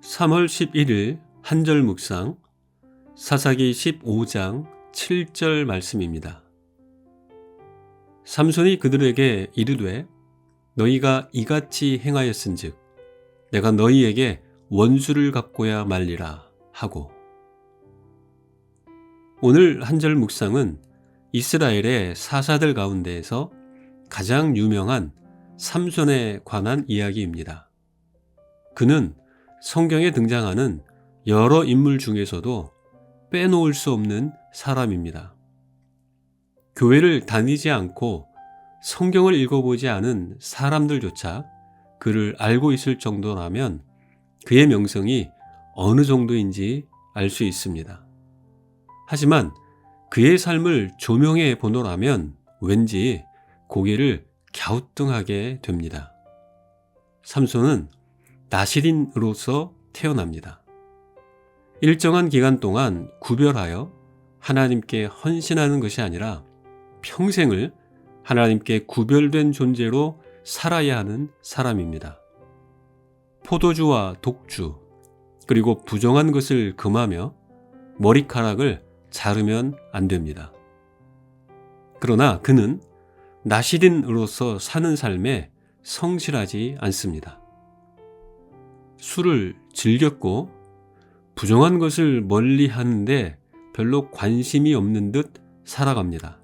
3월 11일 한절 묵상 사사기 15장 7절 말씀입니다. 삼손이 그들에게 이르되 너희가 이같이 행하였은즉 내가 너희에게 원수를 갚고야 말리라 하고. 오늘 한절 묵상은 이스라엘의 사사들 가운데에서 가장 유명한 삼손에 관한 이야기입니다. 그는 성경에 등장하는 여러 인물 중에서도 빼놓을 수 없는 사람입니다. 교회를 다니지 않고 성경을 읽어보지 않은 사람들조차 그를 알고 있을 정도라면 그의 명성이 어느 정도인지 알 수 있습니다. 하지만 그의 삶을 조명해 보노라면 왠지 고개를 갸우뚱하게 됩니다. 삼손은 나실인으로서 태어납니다. 일정한 기간 동안 구별하여 하나님께 헌신하는 것이 아니라 평생을 하나님께 구별된 존재로 살아야 하는 사람입니다. 포도주와 독주, 그리고 부정한 것을 금하며 머리카락을 자르면 안 됩니다. 그러나 그는 나실인으로서 사는 삶에 성실하지 않습니다. 술을 즐겼고 부정한 것을 멀리 하는데 별로 관심이 없는 듯 살아갑니다.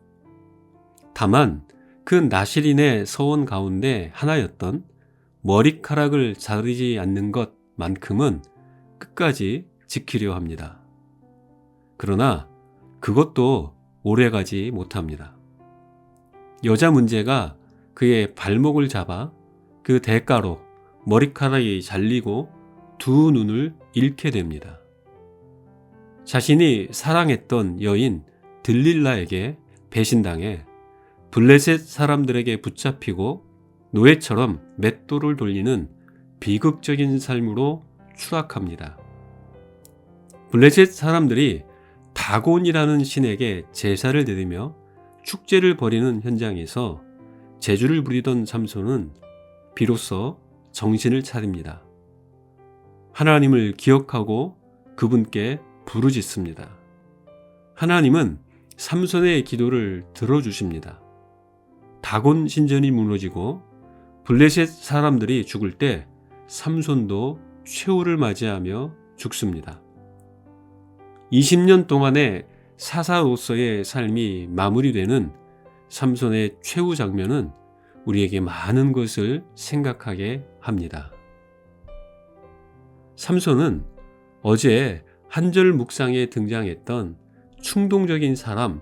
다만 그 나실인의 서원 가운데 하나였던 머리카락을 자르지 않는 것만큼은 끝까지 지키려 합니다. 그러나 그것도 오래가지 못합니다. 여자 문제가 그의 발목을 잡아 그 대가로 머리카락이 잘리고 두 눈을 잃게 됩니다. 자신이 사랑했던 여인 들릴라에게 배신당해 블레셋 사람들에게 붙잡히고 노예처럼 맷돌을 돌리는 비극적인 삶으로 추락합니다. 블레셋 사람들이 다곤이라는 신에게 제사를 드리며 축제를 벌이는 현장에서 재주를 부리던 삼손은 비로소 정신을 차립니다. 하나님을 기억하고 그분께 부르짖습니다. 하나님은 삼손의 기도를 들어주십니다. 다곤 신전이 무너지고 블레셋 사람들이 죽을 때 삼손도 최후를 맞이하며 죽습니다. 20년 동안의 사사로서의 삶이 마무리되는 삼손의 최후 장면은 우리에게 많은 것을 생각하게 합니다. 삼손은 어제 한절 묵상에 등장했던 충동적인 사람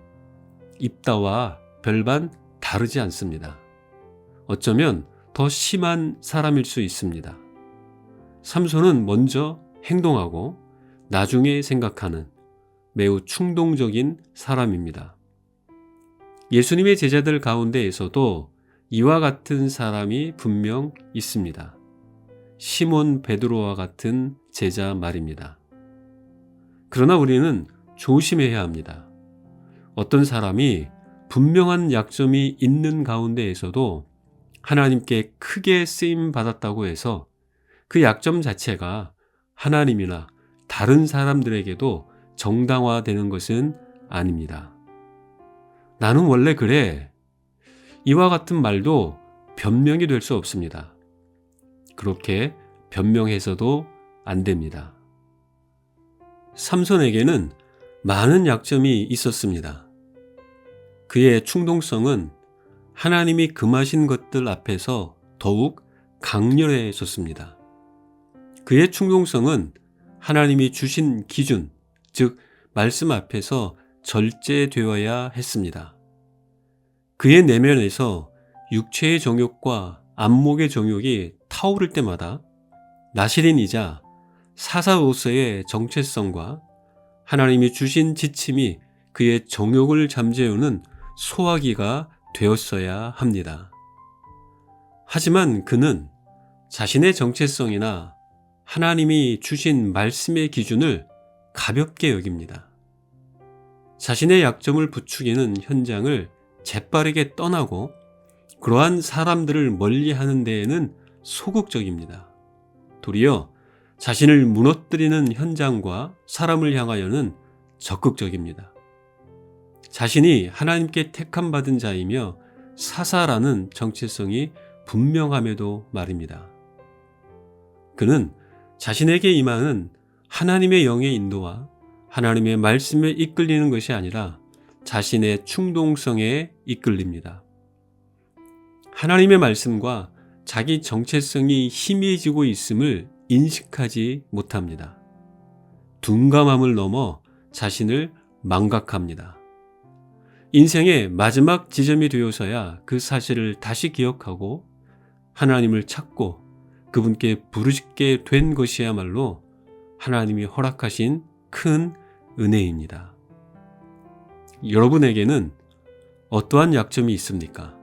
입다와 별반 다르지 않습니다. 어쩌면 더 심한 사람일 수 있습니다. 삼손은 먼저 행동하고 나중에 생각하는 매우 충동적인 사람입니다. 예수님의 제자들 가운데에서도 이와 같은 사람이 분명 있습니다. 시몬 베드로와 같은 제자 말입니다. 그러나 우리는 조심해야 합니다. 어떤 사람이 분명한 약점이 있는 가운데에서도 하나님께 크게 쓰임 받았다고 해서 그 약점 자체가 하나님이나 다른 사람들에게도 정당화되는 것은 아닙니다. 나는 원래 그래. 이와 같은 말도 변명이 될 수 없습니다. 그렇게 변명해서도 안 됩니다. 삼손에게는 많은 약점이 있었습니다. 그의 충동성은 하나님이 금하신 것들 앞에서 더욱 강렬해졌습니다. 그의 충동성은 하나님이 주신 기준, 즉 말씀 앞에서 절제되어야 했습니다. 그의 내면에서 육체의 정욕과 안목의 정욕이 타오를 때마다 나실인이자 사사로서의 정체성과 하나님이 주신 지침이 그의 정욕을 잠재우는 소화기가 되었어야 합니다. 하지만 그는 자신의 정체성이나 하나님이 주신 말씀의 기준을 가볍게 여깁니다. 자신의 약점을 부추기는 현장을 재빠르게 떠나고 그러한 사람들을 멀리하는 데에는 소극적입니다. 도리어 자신을 무너뜨리는 현장과 사람을 향하여는 적극적입니다. 자신이 하나님께 택함받은 자이며 사사라는 정체성이 분명함에도 말입니다. 그는 자신에게 임하는 하나님의 영의 인도와 하나님의 말씀에 이끌리는 것이 아니라 자신의 충동성에 이끌립니다. 하나님의 말씀과 자기 정체성이 희미해지고 있음을 인식하지 못합니다. 둔감함을 넘어 자신을 망각합니다. 인생의 마지막 지점이 되어서야 그 사실을 다시 기억하고 하나님을 찾고 그분께 부르짖게 된 것이야말로 하나님이 허락하신 큰 은혜입니다. 여러분에게는 어떠한 약점이 있습니까?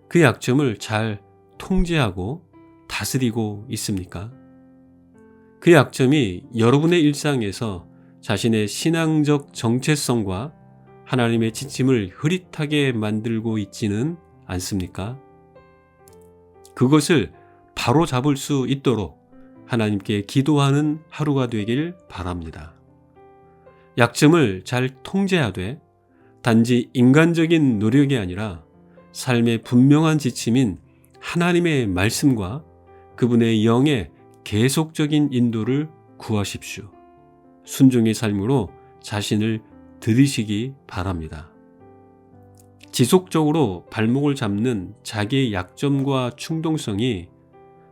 그 약점을 잘 통제하고 다스리고 있습니까? 그 약점이 여러분의 일상에서 자신의 신앙적 정체성과 하나님의 지침을 흐릿하게 만들고 있지는 않습니까? 그것을 바로 잡을 수 있도록 하나님께 기도하는 하루가 되길 바랍니다. 약점을 잘 통제하되 단지 인간적인 노력이 아니라 삶의 분명한 지침인 하나님의 말씀과 그분의 영의 계속적인 인도를 구하십시오. 순종의 삶으로 자신을 들이시기 바랍니다. 지속적으로 발목을 잡는 자기의 약점과 충동성이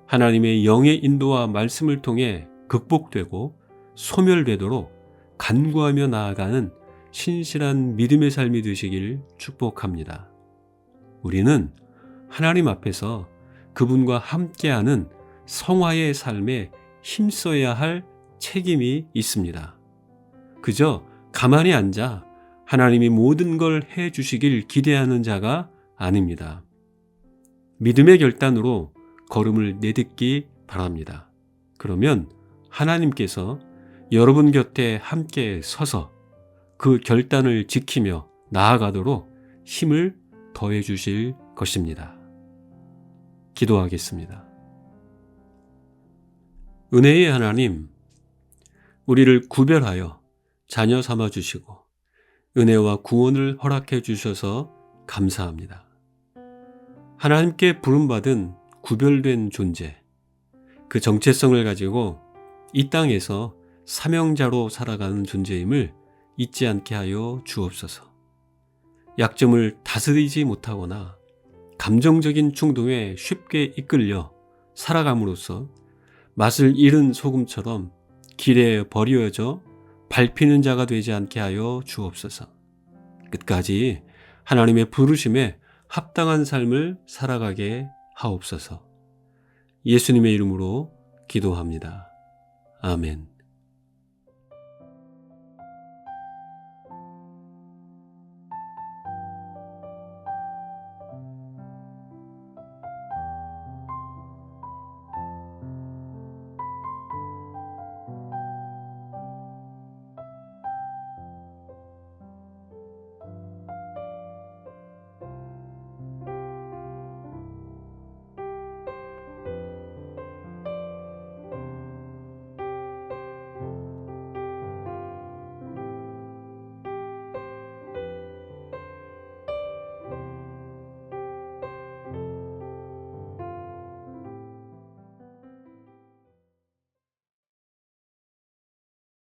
하나님의 영의 인도와 말씀을 통해 극복되고 소멸되도록 간구하며 나아가는 신실한 믿음의 삶이 되시길 축복합니다. 우리는 하나님 앞에서 그분과 함께하는 성화의 삶에 힘써야 할 책임이 있습니다. 그저 가만히 앉아 하나님이 모든 걸 해주시길 기대하는 자가 아닙니다. 믿음의 결단으로 걸음을 내딛기 바랍니다. 그러면 하나님께서 여러분 곁에 함께 서서 그 결단을 지키며 나아가도록 힘을 더해 주실 것입니다. 기도하겠습니다. 은혜의 하나님, 우리를 구별하여 자녀 삼아 주시고 은혜와 구원을 허락해 주셔서 감사합니다. 하나님께 부름받은 구별된 존재, 그 정체성을 가지고 이 땅에서 사명자로 살아가는 존재임을 잊지 않게 하여 주옵소서. 약점을 다스리지 못하거나 감정적인 충동에 쉽게 이끌려 살아감으로써 맛을 잃은 소금처럼 길에 버려져 밟히는 자가 되지 않게 하여 주옵소서. 끝까지 하나님의 부르심에 합당한 삶을 살아가게 하옵소서. 예수님의 이름으로 기도합니다. 아멘.